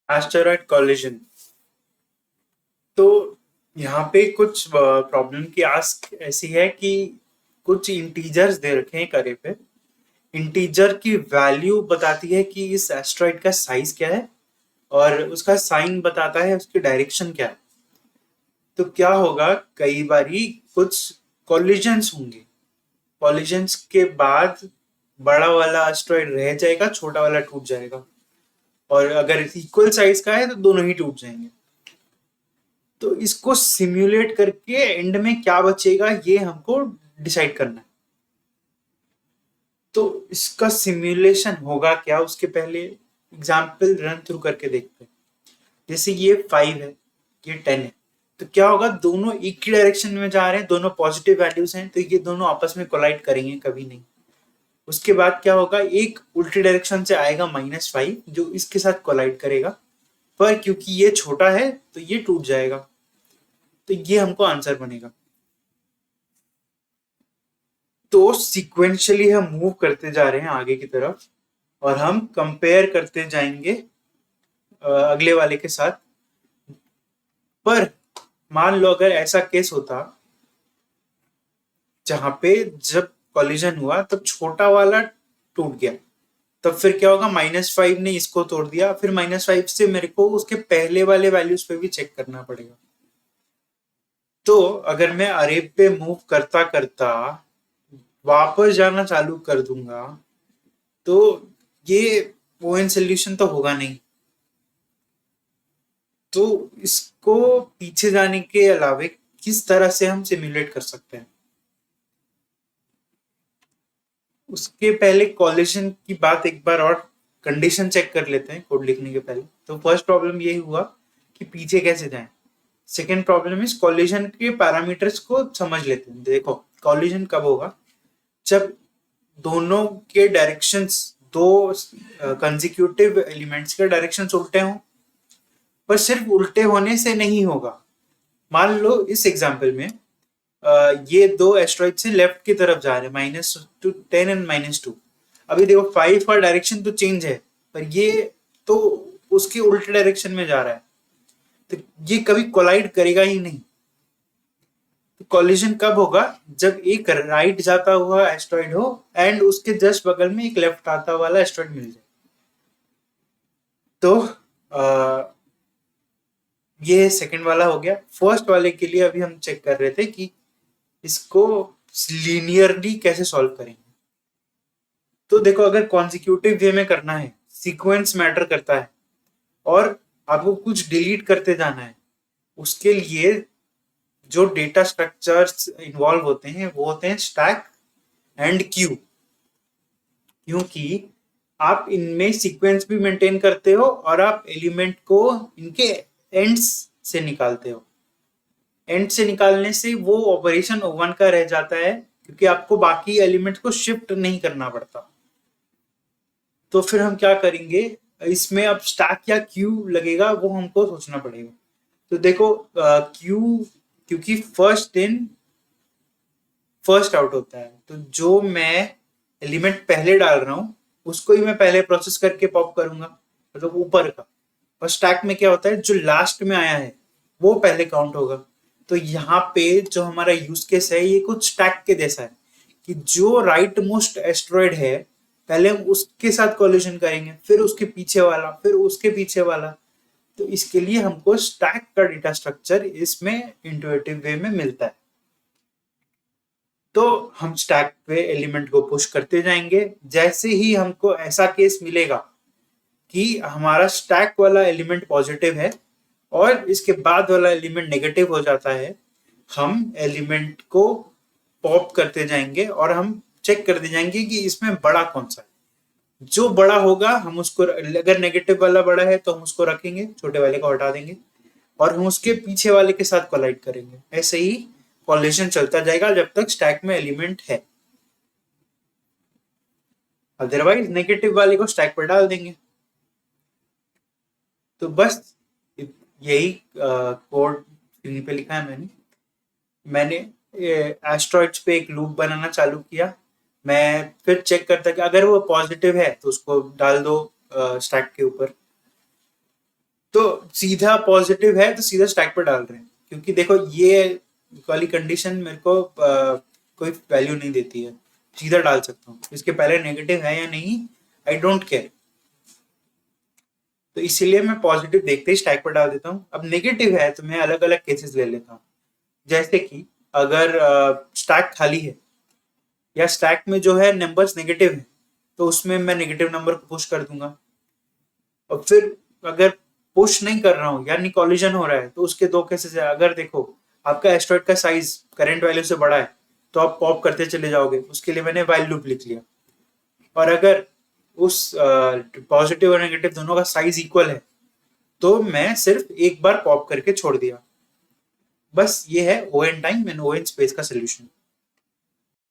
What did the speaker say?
Asteroid collision. तो यहाँ पे कुछ प्रॉब्लम की आस्क ऐसी है कि कुछ इंटीजर्स दे रखे हैं एक अरे पे। इंटीजर की वैल्यू बताती है कि इस एस्टेरॉयड का साइज क्या है और उसका साइन बताता है उसकी डायरेक्शन क्या है। तो क्या होगा, कई बारी कुछ कॉलिजन्स होंगे। कॉलिजन्स के बाद बड़ा वाला एस्टेरॉयड रह जाएगा, छोटा वाला टूट जाएगा। और अगर इक्वल साइज का है तो दोनों ही टूट जाएंगे। तो इसको सिम्युलेट करके एंड में क्या बचेगा ये हमको डिसाइड करना है। तो इसका सिमुलेशन होगा क्या, उसके पहले एग्जाम्पल रन थ्रू करके देखते हैं। जैसे ये 5 है, ये 10 है, तो क्या होगा, दोनों एक ही डायरेक्शन में जा रहे हैं, दोनों पॉजिटिव वैल्यूज हैं, तो ये दोनों आपस में कोलाइड करेंगे कभी नहीं। उसके बाद क्या होगा, एक उल्टी डायरेक्शन से आएगा -5 जो इसके साथ कोलाइड करेगा, पर क्योंकि ये छोटा है तो ये टूट जाएगा। तो ये हमको आंसर बनेगा। तो सिक्वेंशियली हम मूव करते जा रहे हैं आगे की तरफ और हम कंपेयर करते जाएंगे अगले वाले के साथ। पर मान लो अगर ऐसा केस होता जहां पे जब कॉलिजन हुआ तब छोटा वाला टूट गया, तब फिर क्या होगा, -5 ने इसको तोड़ दिया, फिर -5 से मेरे को उसके पहले वाले वैल्यूज पे भी चेक करना पड़ेगा। तो अगर मैं अरे पे मूव करता करता वापस जाना चालू कर दूंगा तो ये पोएम सोल्यूशन तो होगा नहीं। तो इसको पीछे जाने के अलावे किस तरह से हम सिमुलेट कर सकते हैं, उसके पहले कॉलिजन की बात एक बार और कंडीशन चेक कर लेते हैं कोड लिखने के पहले। तो फर्स्ट प्रॉब्लम यही हुआ कि पीछे कैसे जाएं। सेकेंड प्रॉब्लम इस कॉलिजन के पैरामीटर्स को समझ लेते हैं। देखो कॉलिजन कब होगा, जब दोनों के डायरेक्शंस, दो कंजिक्यूटिव एलिमेंट्स के डायरेक्शंस उल्टे हों। पर सिर्फ उल्टे होने से नहीं होगा। मान लो इस एग्जाम्पल में ये दो एस्ट्रॉइड से लेफ्ट की तरफ जा रहे हैं, -10 एंड -2। अभी देखो 5 का डायरेक्शन तो चेंज है, पर ये तो उसके उल्टे डायरेक्शन में जा रहा है, तो ये कभी कोलाइड करेगा ही नहीं। तो कॉलिजन कब होगा, जब एक राइट जाता हुआ एस्ट्रॉइड हो एंड उसके जस्ट बगल में एक लेफ्ट आता वाला एस्ट्रॉइड मिल जाए। तो ये सेकंड वाला हो गया। फर्स्ट वाले के लिए अभी हम चेक कर रहे थे कि इसको लीनियरली कैसे सॉल्व करेंगे। तो देखो अगर कॉन्जिक्यूटिव वे में करना है, सीक्वेंस मैटर करता है और आपको कुछ डिलीट करते जाना है, उसके लिए जो डेटा स्ट्रक्चर्स इन्वॉल्व होते हैं वो होते हैं स्टैक एंड क्यू। क्योंकि आप इनमें सीक्वेंस भी मेंटेन करते हो और आप एलिमेंट को इनके एंड्स से निकालते हो। एंड से निकालने से वो ऑपरेशन वन का रह जाता है, क्योंकि आपको बाकी एलिमेंट को शिफ्ट नहीं करना पड़ता। तो फिर हम क्या करेंगे, इसमें अब स्टैक या क्यू लगेगा वो हमको सोचना पड़ेगा। तो देखो क्यू, क्योंकि फर्स्ट इन फर्स्ट आउट होता है, तो जो मैं एलिमेंट पहले डाल रहा हूँ उसको ही मैं पहले प्रोसेस करके पॉप करूंगा, मतलब ऊपर का। और स्टैक में क्या होता है, जो लास्ट में आया है वो पहले काउंट होगा। तो यहाँ पे जो हमारा यूज केस है ये कुछ स्टैक के जैसा है, कि जो राइट मोस्ट एस्ट्रॉयड है पहले हम उसके साथ कोलिजन करेंगे, फिर उसके पीछे वाला, फिर उसके पीछे वाला। तो इसके लिए हमको स्टैक का डेटा स्ट्रक्चर इसमें इंटुइटिव वे में मिलता है। तो हम स्टैक पे एलिमेंट को पुश करते जाएंगे। जैसे ही हमको ऐसा केस मिलेगा कि हमारा स्टैक वाला एलिमेंट पॉजिटिव है और इसके बाद वाला एलिमेंट नेगेटिव हो जाता है, हम एलिमेंट को पॉप करते जाएंगे और हम चेक करते जाएंगे कि इसमें बड़ा कौन सा है। जो बड़ा होगा हम उसको, अगर नेगेटिव वाला बड़ा है तो हम उसको रखेंगे, छोटे वाले को हटा देंगे और हम उसके पीछे वाले के साथ कोलाइड करेंगे। ऐसे ही कॉलिजन चलता जाएगा जब तक स्टैक में एलिमेंट है, अदरवाइज नेगेटिव वाले को स्टैक पर डाल देंगे। तो बस यही कोड स्क्रीन पे लिखा है मैंने। मैंने एस्ट्रॉइड्स पे एक लूप बनाना चालू किया। मैं फिर चेक करता कि अगर वो पॉजिटिव है तो उसको डाल दो स्टैक के ऊपर। तो सीधा पॉजिटिव है तो सीधा स्टैक पर डाल रहे हैं, क्योंकि देखो ये वाली कंडीशन मेरे को कोई वैल्यू नहीं देती है, सीधा डाल सकता हूँ, इसके पहले नेगेटिव है या नहीं आई डोंट केयर। तो इसीलिए मैं पॉजिटिव देखते ही स्टैक पर डाल देता हूँ। अब नेगेटिव है तो मैं अलग अलग केसेस ले लेता हूँ, जैसे कि अगर स्टैक खाली है या स्टैक में जो है नंबर्स नेगेटिव है तो उसमें मैं नेगेटिव नंबर को पुश कर दूंगा। और फिर अगर पुश नहीं कर रहा हूँ यानी कॉलिजन हो रहा है तो उसके दो केसेस है। अगर देखो आपका एस्ट्रॉइड का साइज करंट वैल्यू से बड़ा है तो आप पॉप करते चले जाओगे, उसके लिए मैंने वाइल लूप लिख लिया। और अगर उस पॉजिटिव और नेगेटिव दोनों का साइज इक्वल है तो मैं सिर्फ एक बार पॉप करके छोड़ दिया। बस ये है O N time and O N space का सोल्यूशन।